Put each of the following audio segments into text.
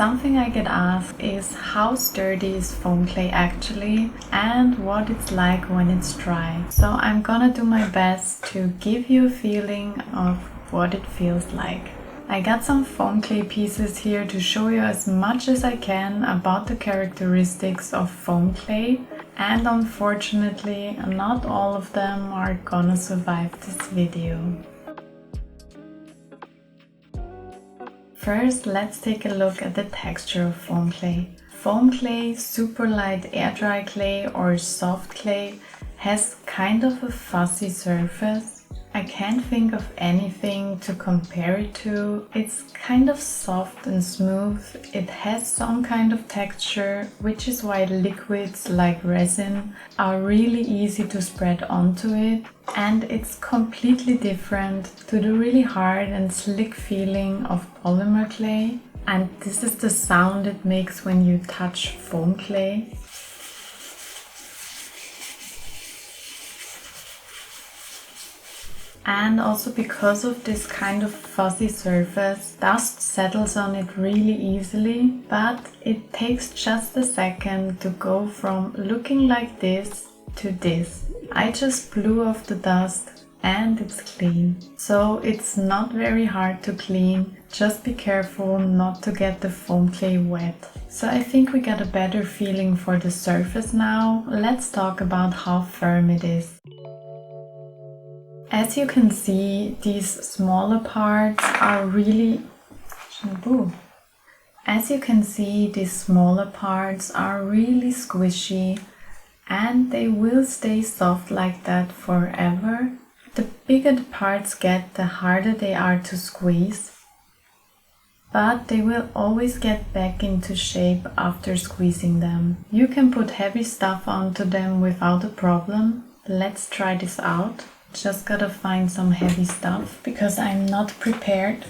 Something I get asked is how sturdy is foam clay actually and what it's like when it's dry. So I'm gonna do my best to give you a feeling of what it feels like. I got some foam clay pieces here to show you as much as I can about the characteristics of foam clay, and unfortunately not all of them are gonna survive this video. First, let's take a look at the texture of foam clay. Foam clay, super light air dry clay or soft clay has kind of a fuzzy surface. I can't think of anything to compare it to. It's kind of soft and smooth. It has some kind of texture, which is why liquids like resin are really easy to spread onto it. And it's completely different to the really hard and slick feeling of polymer clay. And this is the sound it makes when you touch foam clay. And also because of this kind of fuzzy surface, dust settles on it really easily, but it takes just a second to go from looking like this to this. I just blew off the dust and it's clean. So it's not very hard to clean, just be careful not to get the foam clay wet. So I think we got a better feeling for the surface now. Let's talk about how firm it is. As you can see, these smaller parts are really squishy and they will stay soft like that forever. The bigger the parts get, the harder they are to squeeze, but they will always get back into shape after squeezing them. You can put heavy stuff onto them without a problem. Let's try this out. Just gotta find some heavy stuff because I'm not prepared.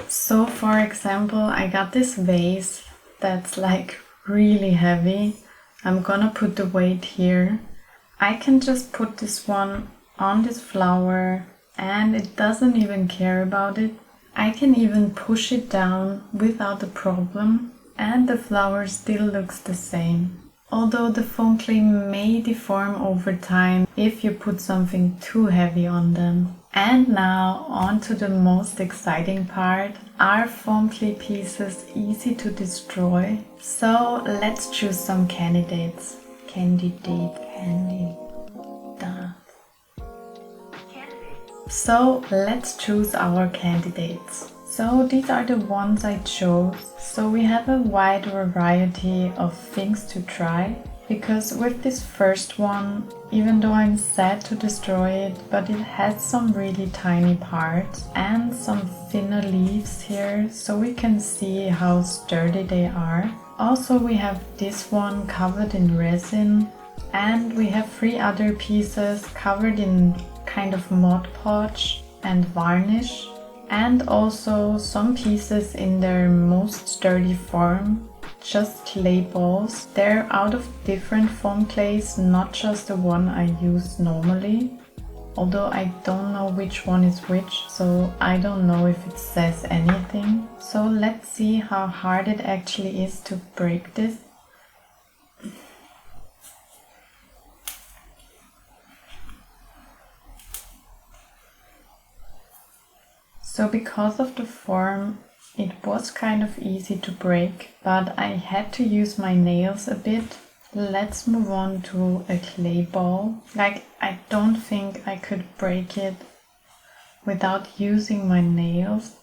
So for example, I got this vase that's like really heavy. I'm gonna put the weight here. I can just put this one on this flower and it doesn't even care about it. I can even push it down without a problem and the flower still looks the same. Although the foam clay may deform over time if you put something too heavy on them. And now on to the most exciting part. Are foam clay pieces easy to destroy? So let's choose some candidates. So let's choose our candidates. So these are the ones I chose. So we have a wide variety of things to try. Because with this first one, even though I'm sad to destroy it, but it has some really tiny parts and some thinner leaves here, so we can see how sturdy they are. Also we have this one covered in resin, and we have 3 other pieces covered in kind of Mod Podge and Varnish. And also some pieces in their most sturdy form, just clay balls. They're out of different foam clays, not just the one I use normally. Although I don't know which one is which, so I don't know if it says anything. So let's see how hard it actually is to break this. So because of the form, it was kind of easy to break, but I had to use my nails a bit. Let's move on to a clay ball. Like, I don't think I could break it without using my nails.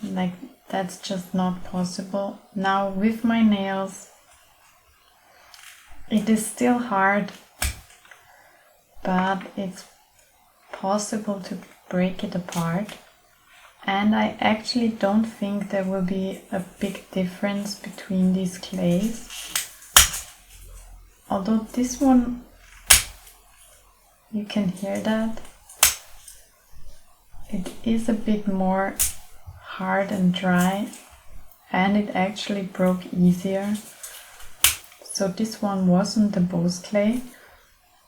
Like, that's just not possible. Now with my nails, it is still hard, but it's possible to break it apart, and I actually don't think there will be a big difference between these clays. Although this one, you can hear that it is a bit more hard and dry, and it actually broke easier. So this one wasn't the Bose clay.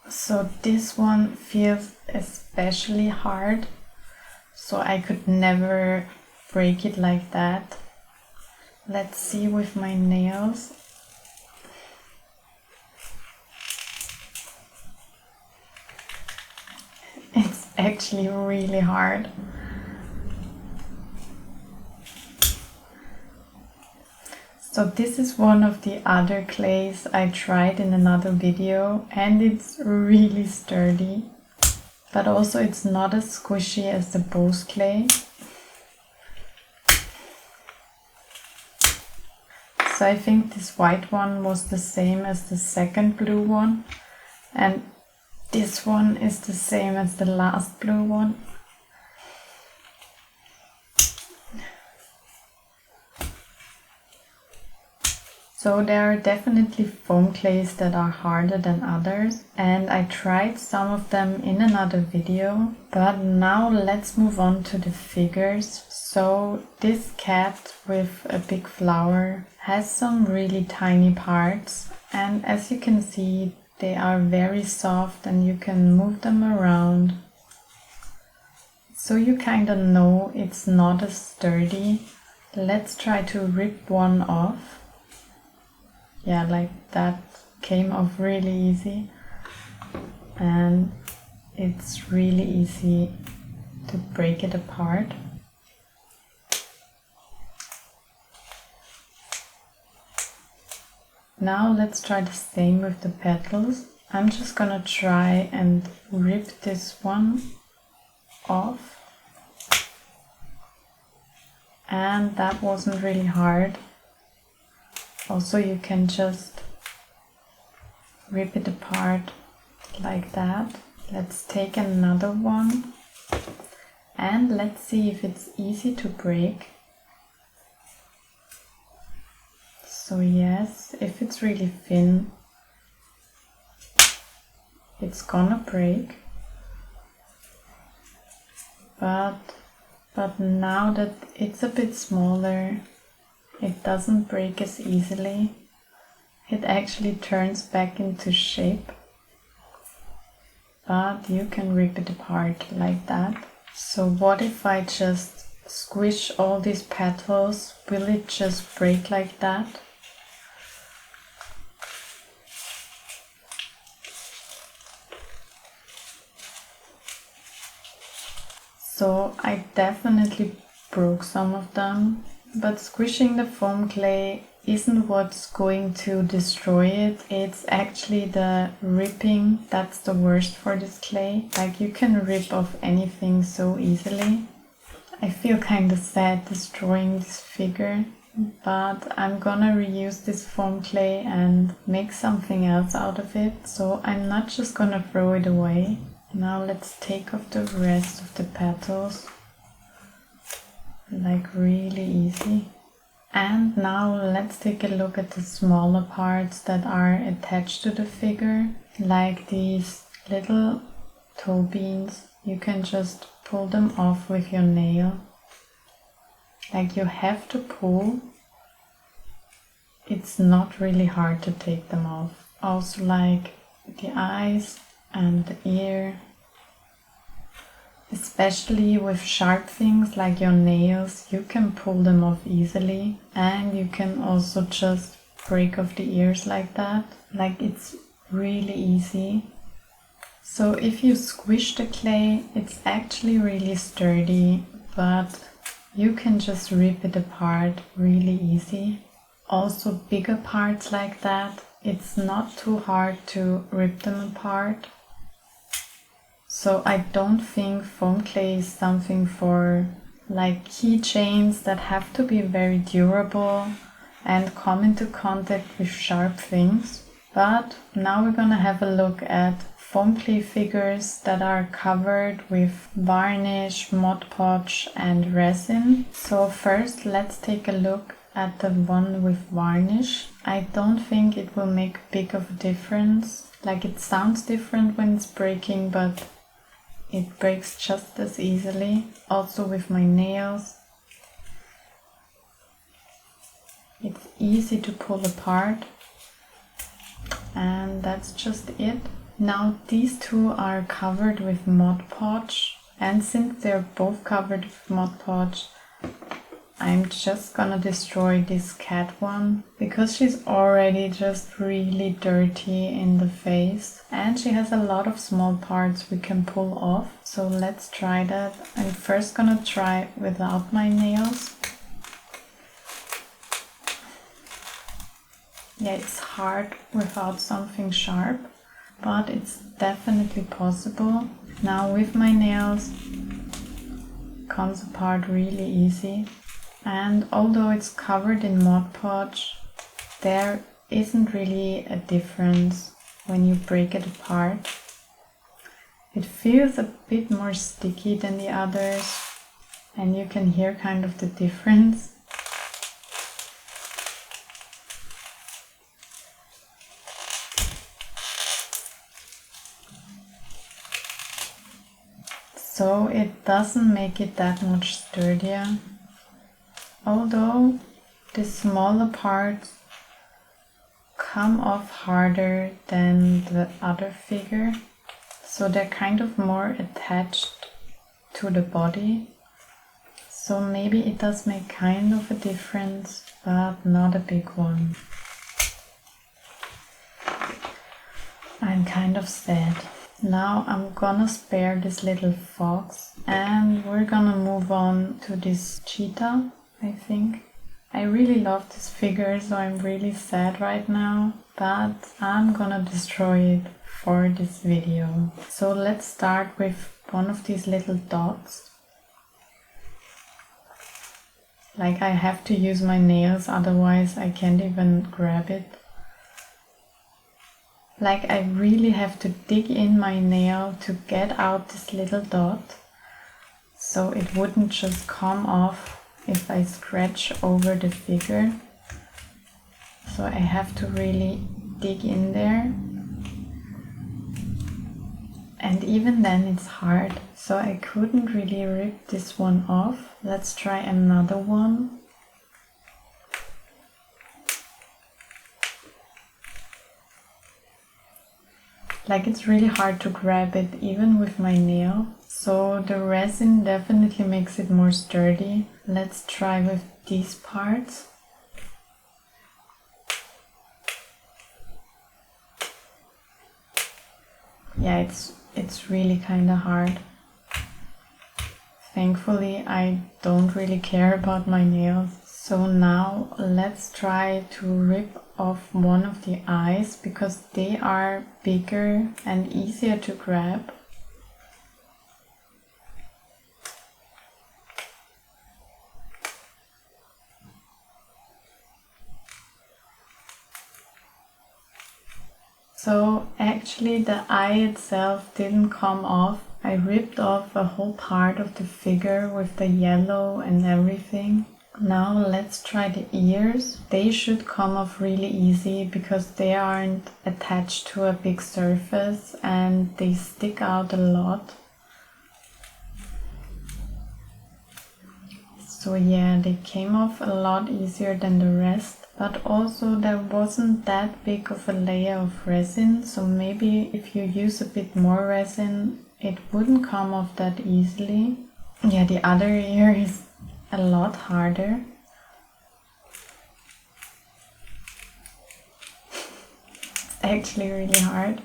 So this one feels especially hard, so I could never break it like that. Let's see with my nails. It's actually really hard. So this is one of the other clays I tried in another video, and it's really sturdy, but also it's not as squishy as the Bose clay. So I think this white one was the same as the second blue one, and this one is the same as the last blue one. So there are definitely foam clays that are harder than others, and I tried some of them in another video. But now let's move on to the figures. So this cat with a big flower has some really tiny parts, and as you can see, they are very soft and you can move them around. So you kind of know it's not as sturdy. Let's try to rip one off. Yeah, like that came off really easy, and it's really easy to break it apart. Now let's try the same with the petals. I'm just gonna try and rip this one off, and that wasn't really hard. Also, you can just rip it apart like that. Let's take another one and let's see if it's easy to break. So yes, if it's really thin, it's gonna break. But now that it's a bit smaller, it doesn't break as easily. It actually turns back into shape. But you can rip it apart like that. So what if I just squish all these petals? Will it just break like that? So I definitely broke some of them. But squishing the foam clay isn't what's going to destroy it. It's actually the ripping that's the worst for this clay. Like, you can rip off anything so easily. I feel kind of sad destroying this figure, but I'm gonna reuse this foam clay and make something else out of it. So I'm not just gonna throw it away. Now let's take off the rest of the petals. Like, really easy. And now let's take a look at the smaller parts that are attached to the figure, like these little toe beans. You can just pull them off with your nail. Like, you have to pull. It's not really hard to take them off. Also, like the eyes and the ear. Especially with sharp things like your nails, you can pull them off easily, and you can also just break off the ears like that. Like, it's really easy. So if you squish the clay, it's actually really sturdy, but you can just rip it apart really easy. Also, bigger parts like that, it's not too hard to rip them apart. So I don't think foam clay is something for like keychains that have to be very durable and come into contact with sharp things. But now we're gonna have a look at foam clay figures that are covered with varnish, Mod Podge and resin. So first let's take a look at the one with varnish. I don't think it will make big of a difference. Like, it sounds different when it's breaking, but it breaks just as easily. Also with my nails, it's easy to pull apart, and that's just it. Now these two are covered with Mod Podge, and since they're both covered with Mod Podge, I'm just gonna destroy this cat one because she's already just really dirty in the face and she has a lot of small parts we can pull off. So let's try that. I'm first gonna try without my nails. Yeah, it's hard without something sharp, but it's definitely possible. Now with my nails, it comes apart really easy. And although it's covered in Mod Podge, there isn't really a difference when you break it apart. It feels a bit more sticky than the others, and you can hear kind of the difference. So it doesn't make it that much sturdier. Although the smaller parts come off harder than the other figure, so they're kind of more attached to the body. So maybe it does make kind of a difference, but not a big one. I'm kind of sad. Now I'm gonna spare this little fox and we're gonna move on to this cheetah, I think. I really love this figure, so I'm really sad right now, but I'm gonna destroy it for this video. So let's start with one of these little dots. Like, I have to use my nails, otherwise I can't even grab it. Like, I really have to dig in my nail to get out this little dot, so it wouldn't just come off if I scratch over the figure. So I have to really dig in there. And even then it's hard, so I couldn't really rip this one off. Let's try another one. Like, it's really hard to grab it even with my nail. So the resin definitely makes it more sturdy. Let's try with these parts. Yeah, it's really kind of hard. Thankfully, I don't really care about my nails. So now let's try to rip off one of the eyes because they are bigger and easier to grab. So actually the eye itself didn't come off. I ripped off a whole part of the figure with the yellow and everything. Now let's try the ears. They should come off really easy because they aren't attached to a big surface and they stick out a lot. So yeah, they came off a lot easier than the rest, but also there wasn't that big of a layer of resin, so maybe if you use a bit more resin, it wouldn't come off that easily. Yeah, the other ear is a lot harder. It's actually really hard.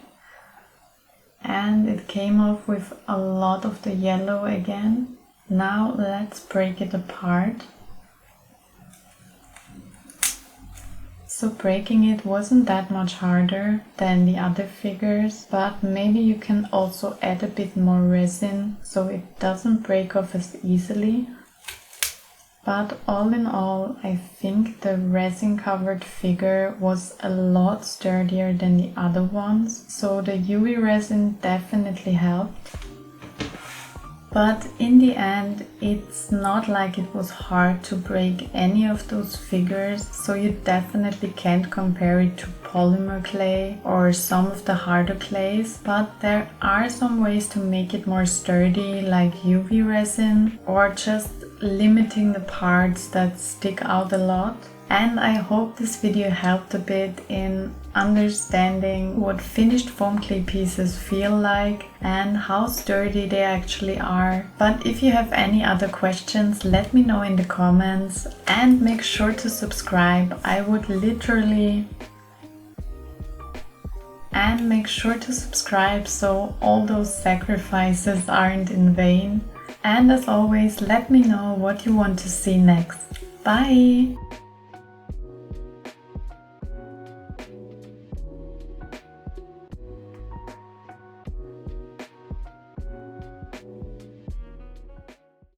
And it came off with a lot of the yellow again. Now let's break it apart. So breaking it wasn't that much harder than the other figures, but maybe you can also add a bit more resin so it doesn't break off as easily. But all in all, I think the resin covered figure was a lot sturdier than the other ones, so the UV resin definitely helped. But in the end, it's not like it was hard to break any of those figures, so you definitely can't compare it to polymer clay or some of the harder clays, but there are some ways to make it more sturdy, like UV resin or just limiting the parts that stick out a lot. And I hope this video helped a bit in understanding what finished foam clay pieces feel like and how sturdy they actually are. But if you have any other questions, let me know in the comments and make sure to subscribe. I would literally... And make sure to subscribe so all those sacrifices aren't in vain. And as always, let me know what you want to see next. Bye!